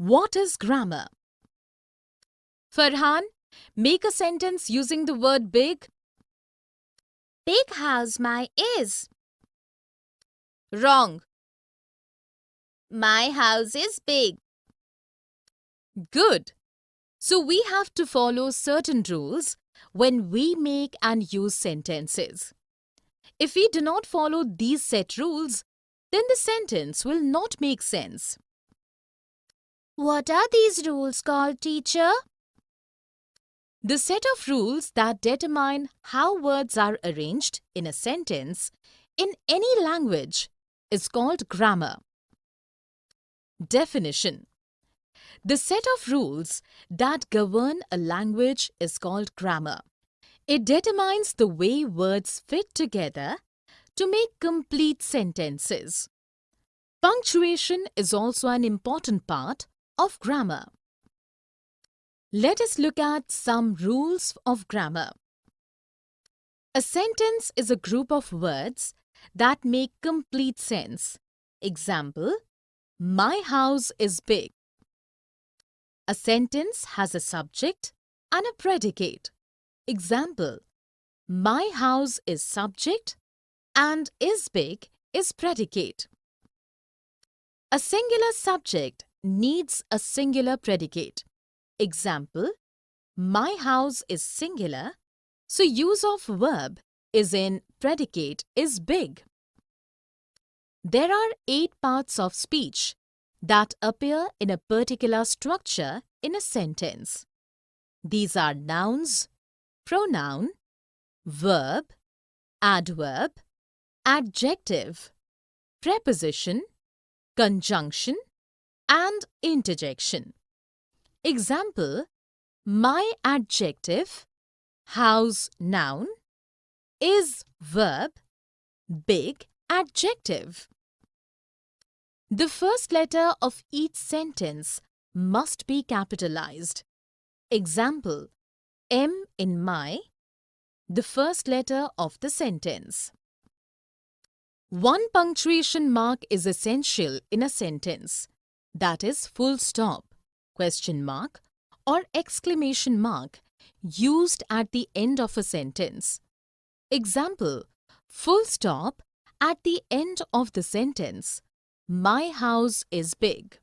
What is grammar? Farhan, make a sentence using the word big. Big house my is. Wrong. My house is big. Good. So we have to follow certain rules when we make and use sentences. If we do not follow these set rules, then the sentence will not make sense. What are these rules called, teacher? The set of rules that determine how words are arranged in a sentence in any language is called grammar. Definition: the set of rules that govern a language is called grammar. It determines the way words fit together to make complete sentences. Punctuation is also an important part of grammar. Let us look at some rules of grammar. A sentence is a group of words that make complete sense. Example, my house is big. A sentence has a subject and a predicate. Example, my house is subject and is big is predicate. A singular subject needs a singular predicate. Example, my house is singular, so use of verb is in predicate is big. There are 8 parts of speech that appear in a particular structure in a sentence. These are nouns, pronoun, verb, adverb, adjective, preposition, conjunction, and interjection. Example, my adjective, house noun, is verb, big adjective. The first letter of each sentence must be capitalized. Example, M in my, the first letter of the sentence. One punctuation mark is essential in a sentence, that is full stop, question mark, or exclamation mark used at the end of a sentence. Example, full stop at the end of the sentence, my house is big.